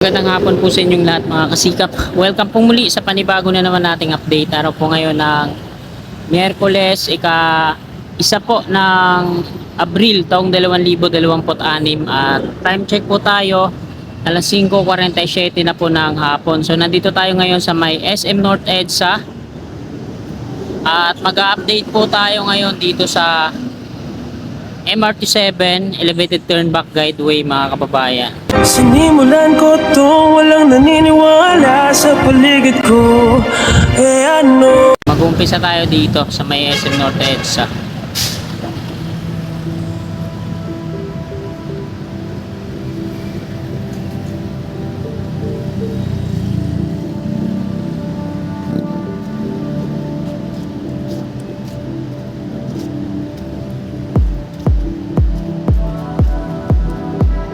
Magandang hapon po sa inyong lahat mga kasikap. Welcome po muli sa panibago na naman nating update. Araw po ngayon ng Miyerkules, isa po ng Abril taong 2026 at time check po tayo alas 5:47 na po ng hapon. So nandito tayo ngayon sa may SM North EDSA at mag-update po tayo ngayon dito sa MRT7 Elevated Turnback Guideway mga kababayan. Sinimulan ko to, walang naniniwala sa paligid ko. Ano? Mag-umpisa tayo dito sa may SM North EDSA.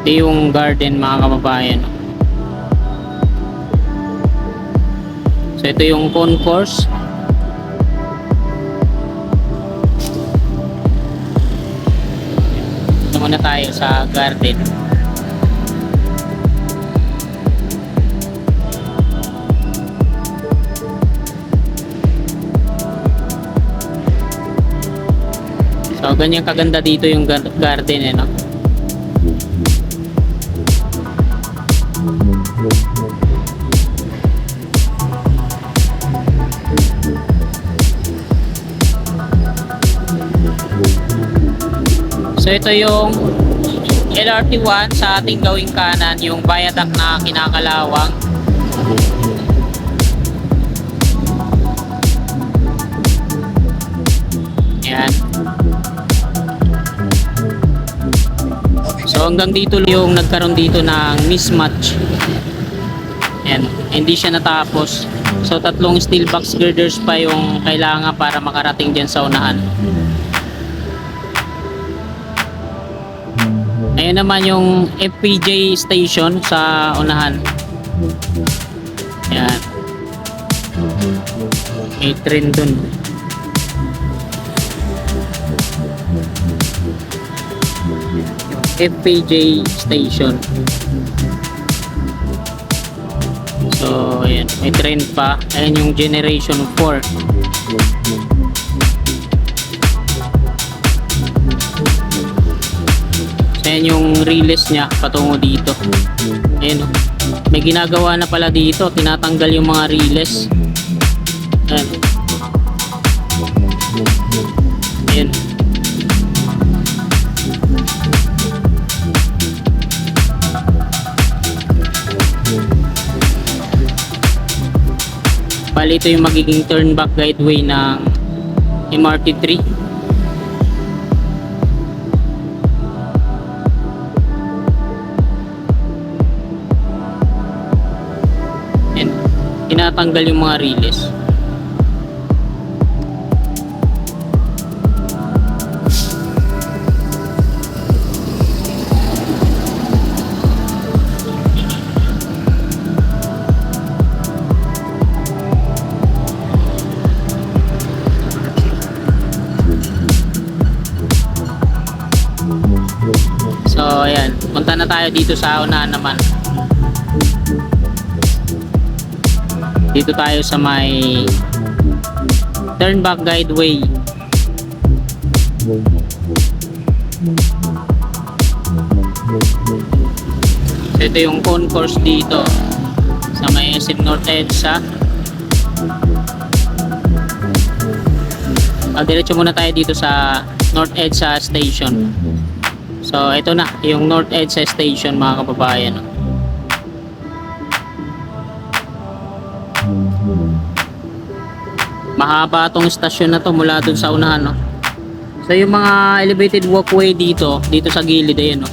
Ito yung garden mga kababayan. So ito yung concourse. Ito muna tayo sa garden. So ganyan kaganda dito yung garden no? So ito yung LRT1 sa ating gawing kanan, yung viaduct na kinakalawang. Ayan. So hanggang dito yung nagkaroon dito ng mismatch. Ayan. Hindi siya natapos. So tatlong steel box girders pa yung kailangan para makarating dyan sa unahan. Ayun naman yung FPJ station sa unahan. Ayan. May train dun. FPJ station. So, ayan. May train pa. Ayan yung generation 4. Ayan yung relays niya patungo dito. Ayan, may ginagawa na pala dito, tinatanggal yung mga relays. Ayan. Ayan. Bali ito yung magiging turnback guideway ng MRT3. Tinatanggal yung mga relays. So ayan, punta na tayo dito sa unahan naman. Dito tayo sa may turnback guideway. So ito yung concourse dito sa may SM North EDSA. Diretso muna tayo dito sa North EDSA station. So ito na yung North EDSA station mga kababayan. Mahaba tong stasyon na to mula dun sa unahan, no? So yung mga elevated walkway dito sa gilid, ayan, no?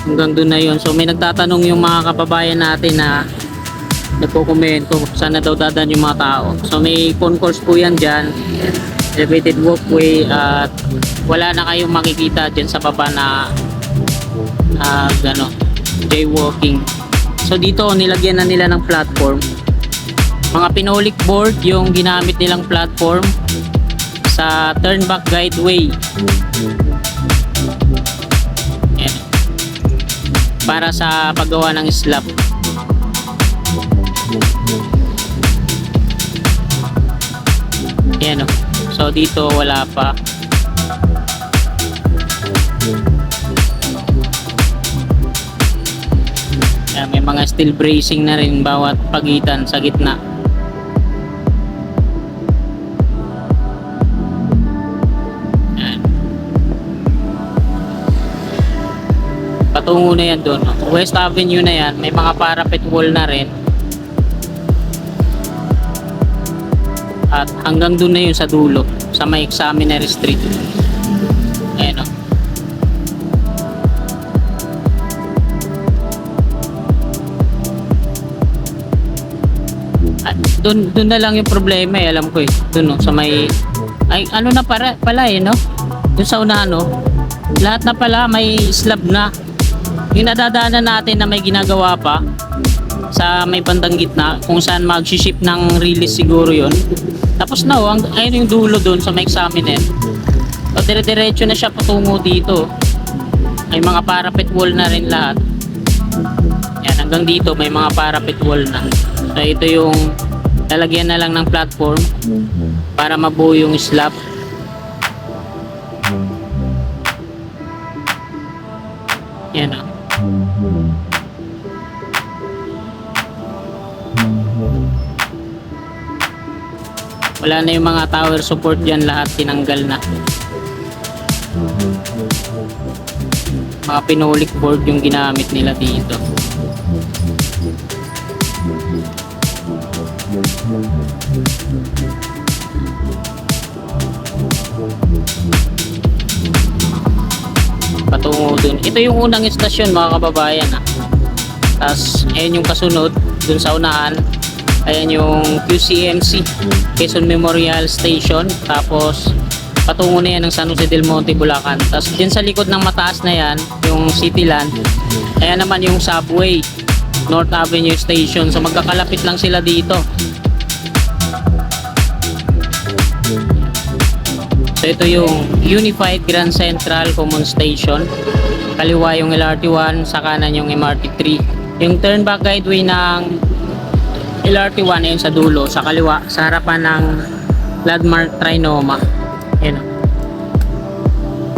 Hanggang dun na yun. So may nagtatanong yung mga kababayan natin na nagko-komento saan na daw dadaan yung mga tao. So may concourse po yan dyan, elevated walkway, at wala na kayong makikita dyan sa baba na jaywalking. So dito nilagyan na nila ng platform. Mga pinolik board yung ginamit nilang platform sa turnback guideway. Ayan. para sa paggawa ng slab. Yan o. So dito wala pa. Yan, may mga steel bracing na rin bawat pagitan sa gitna. Yan. Patungo na yan doon. West Avenue na yan. May mga parapet wall na rin. At hanggang doon na yun sa dulo, sa may Examinary Street. Ayan o. Doon na lang yung problema eh, alam ko eh. Doon no, sa may, ay ano na pala eh no? Doon sa unahan no? Lahat na pala may slab na. Yung nadadaanan natin na may ginagawa pa sa may bandang gitna kung saan mag-ship ng release siguro yon. Tapos na oh, ayun yung dulo doon sa may Examiner. So dire-diretso na siya patungo dito. May mga parapet wall na rin lahat. Yan, hanggang dito may mga parapet wall na. So ito yung lalagyan na lang ng platform para mabuo yung slab. Yan o. Wala na yung mga tower support dyan, lahat tinanggal na. Mga pinolik board yung ginamit nila dito. Patungo dun. Ito yung unang istasyon mga kababayan. Tapos ayun yung kasunod dun sa unahan. Ayan yung QCMC, Quezon Memorial Station. Tapos patungo na yan ng San Jose del Monte, Bulacan. Tapos dyan sa likod ng mataas na yan, yung Cityland. Ayan naman yung subway, North Avenue Station. So magkakalapit lang sila dito. So ito yung Unified Grand Central Common Station. Kaliwa yung LRT1, sa kanan yung MRT3. Yung turn back guideway ng LRT1 ayun sa dulo, sa kaliwa, sa harapan ng Landmark Trinoma. Ayan.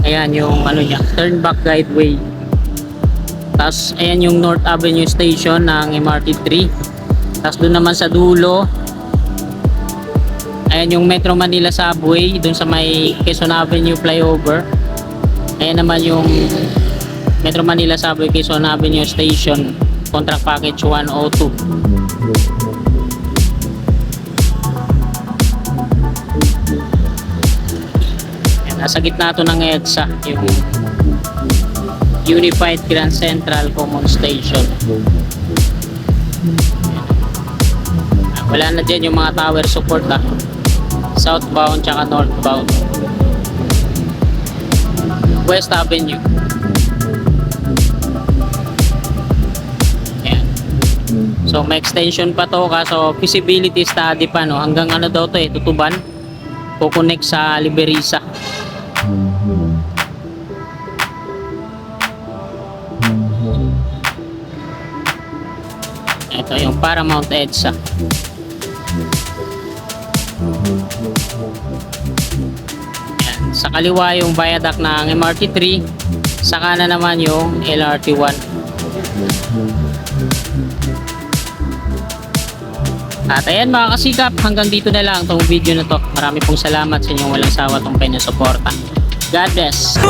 Ayan yung ano niya, turn back guideway. Tapos ayan yung North Avenue Station ng MRT3. Tapos doon naman sa dulo, ayan yung Metro Manila Subway, doon sa may Quezon Avenue flyover. Ayan naman yung Metro Manila Subway, Quezon Avenue Station, contract package 102. Ayan, nasa gitna to ng EDSA, yung Unified Grand Central Common Station. Wala na dyan yung mga tower support southbound tsaka northbound. West Avenue. Ayan. So may extension pa to, kaso feasibility study pa no, hanggang ano daw to eh, Tutuban, kukonek sa Liberisa. Ito yung Paramount EDSA. Ayan. Sa kaliwa yung viaduct ng MRT3, sa kanan naman yung LRT1. At ayan mga kasikap, hanggang dito na lang itong video na to. Marami pong salamat sa inyong walang sawa itong pinusuporta. God bless!